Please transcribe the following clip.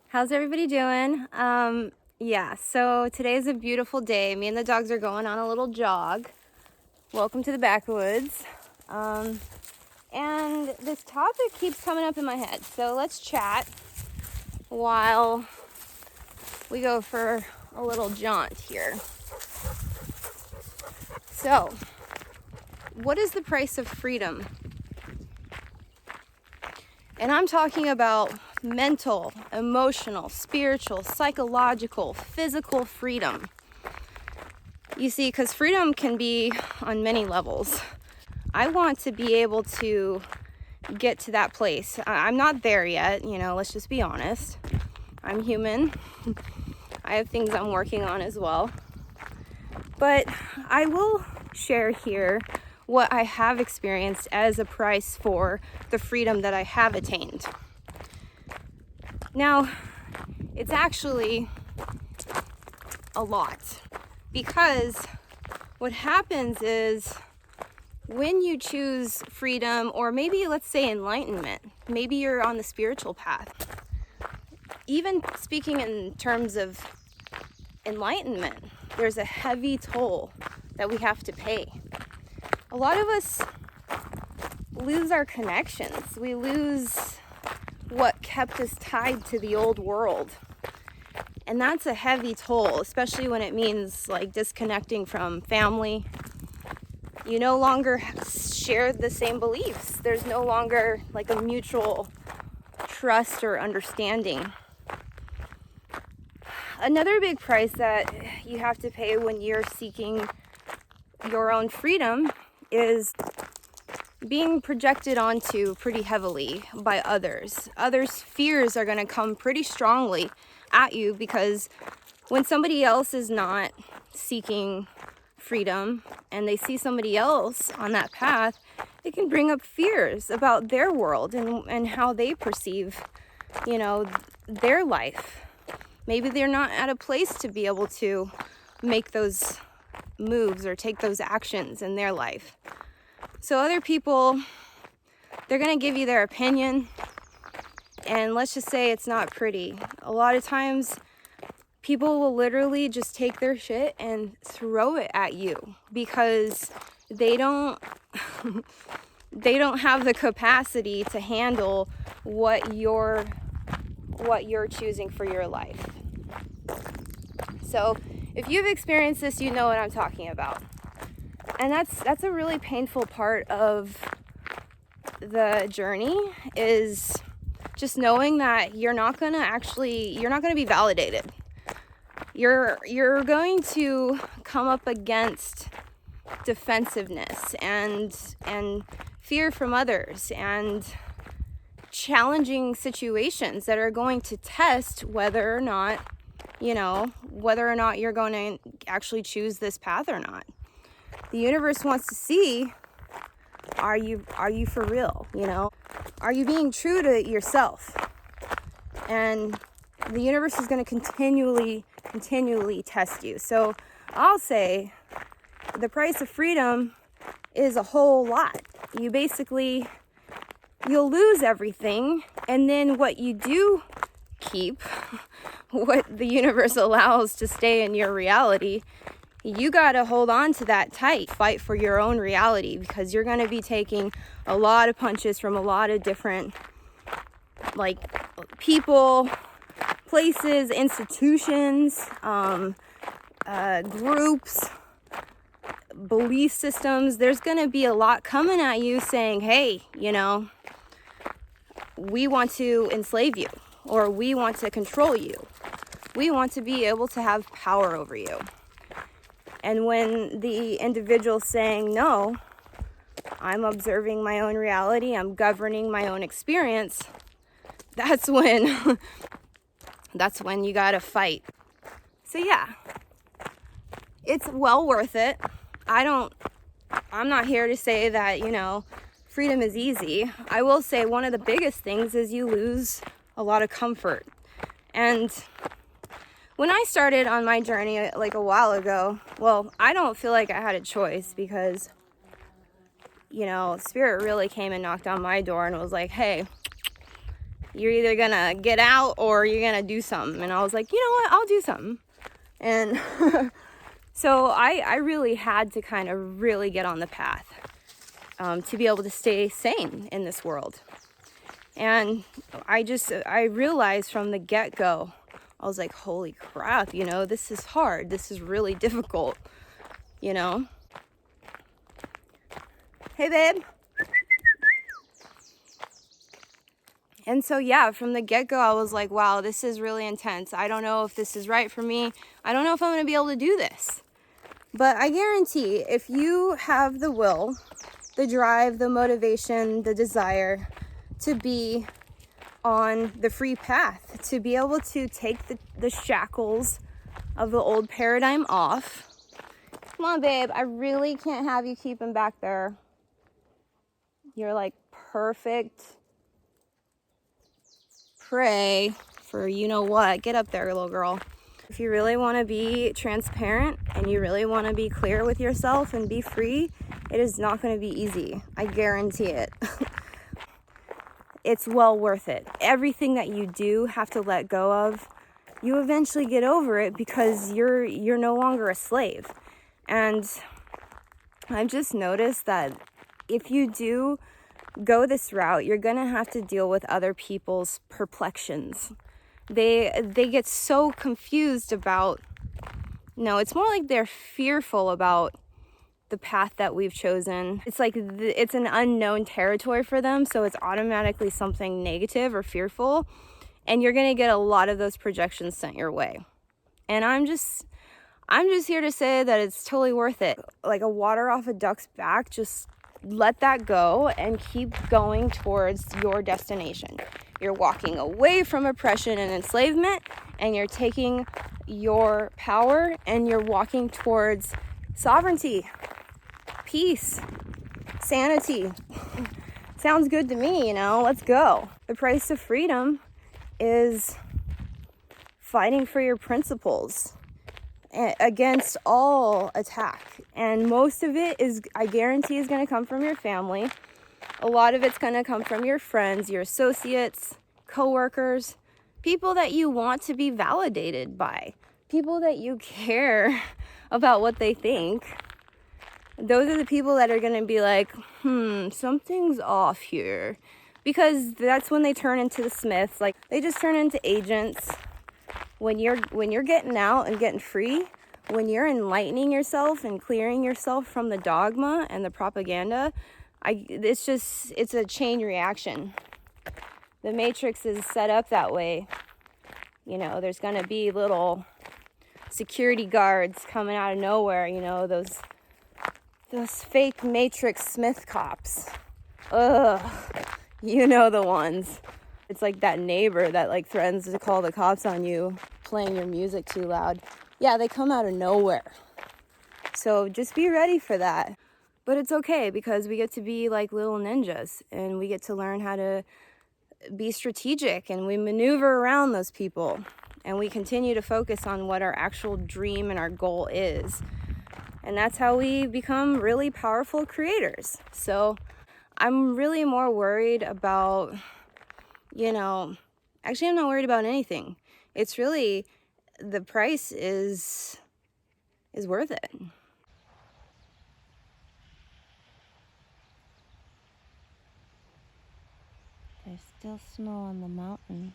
How's everybody doing? So today's a beautiful day. Me and the dogs are going on a little jog. Welcome to the backwoods. And this topic keeps coming up in my head. So let's chat while we go for a little jaunt here. So, what is the price of freedom? And I'm talking about mental, emotional, spiritual, psychological, physical freedom. You see, because freedom can be on many levels. I want to be able to get to that place. I'm not there yet, let's just be honest. I'm human. I have things I'm working on as well. But I will share here what I have experienced as a price for the freedom that I have attained. Now, it's actually a lot, because what happens is when you choose freedom, or maybe let's say enlightenment, maybe you're on the spiritual path, even speaking in terms of enlightenment, there's a heavy toll that we have to pay. A lot of us lose our connections. We lose what kept us tied to the old world. And that's a heavy toll, especially when it means like disconnecting from family. You no longer share the same beliefs. There's no longer like a mutual trust or understanding. Another big price that you have to pay when you're seeking your own freedom is being projected onto pretty heavily by others. Others' fears are going to come pretty strongly at you, because when somebody else is not seeking freedom and they see somebody else on that path, it can bring up fears about their world and how they perceive, their life. Maybe they're not at a place to be able to make those moves or take those actions in their life. So other people, they're going to give you their opinion, and let's just say it's not pretty. A lot of times people will literally just take their shit and throw it at you because they don't have the capacity to handle what you're choosing for your life. So if you've experienced this, you know what I'm talking about. And that's a really painful part of the journey, is just knowing that you're not going to be validated. You're going to come up against defensiveness and fear from others and challenging situations that are going to test whether or not you're going to actually choose this path or not. The universe wants to see, are you for real? Are you being true to yourself? And the universe is going to continually test you. So I'll say the price of freedom is a whole lot. You'll lose everything, and then what you do keep, what the universe allows to stay in your reality, you got to hold on to that tight. Fight for your own reality, because you're going to be taking a lot of punches from a lot of different people, places, institutions, groups, belief systems. There's going to be a lot coming at you saying, hey, we want to enslave you, or we want to control you. We want to be able to have power over you. And when the individual's saying, no, I'm observing my own reality, I'm governing my own experience, that's when you gotta fight. So yeah, it's well worth it. I'm not here to say that, freedom is easy. I will say one of the biggest things is you lose a lot of comfort. And when I started on my journey like a while ago, well, I don't feel like I had a choice, because, Spirit really came and knocked on my door and was like, hey, You're either gonna get out or you're gonna do something. And I was like, you know what, I'll do something. And so I really had to kind of really get on the path to be able to stay sane in this world. And I realized from the get-go, I was like, holy crap, you know, this is hard. This is really difficult, you know? Hey, babe. And so, yeah, from the get-go, I was like, wow, this is really intense. I don't know if this is right for me. I don't know if I'm going to be able to do this. But I guarantee if you have the will, the drive, the motivation, the desire to be on the free path, to be able to take the shackles of the old paradigm off. Come on, babe. I really can't have you keep him back there. You're like perfect prey for you know what. Get up there, little girl. If you really want to be transparent and you really want to be clear with yourself and be free, it is not going to be easy. I guarantee it. It's well worth it. Everything that you do have to let go of, you eventually get over it because you're no longer a slave. And I've just noticed that if you do go this route, you're gonna have to deal with other people's perplexions. They get so confused about, no, it's more like they're fearful about the path that we've chosen. It's like it's an unknown territory for them, so it's automatically something negative or fearful, and you're gonna get a lot of those projections sent your way. And I'm just here to say that it's totally worth it. Like a water off a duck's back, just let that go and keep going towards your destination. You're walking away from oppression and enslavement, and you're taking your power and you're walking towards sovereignty, peace, sanity. Sounds good to me, you know, let's go. The price of freedom is fighting for your principles against all attack. And most of it is, I guarantee, is going to come from your family. A lot of it's going to come from your friends, your associates, coworkers, people that you want to be validated by, people that you care about what they think. Those are the people that are going to be like, something's off here. Because that's when they turn into the Smiths. Like, they just turn into agents. When you're getting out and getting free, when you're enlightening yourself and clearing yourself from the dogma and the propaganda, it's a chain reaction. The Matrix is set up that way. You know, there's going to be little security guards coming out of nowhere, you know, those fake Matrix Smith cops. Ugh, you know the ones. It's like that neighbor that like threatens to call the cops on you playing your music too loud. Yeah, they come out of nowhere. So just be ready for that. But it's okay because we get to be like little ninjas and we get to learn how to be strategic and we maneuver around those people and we continue to focus on what our actual dream and our goal is. And that's how we become really powerful creators. So I'm really more worried about, you know, actually I'm not worried about anything. It's really, the price is worth it. There's still snow on the mountain.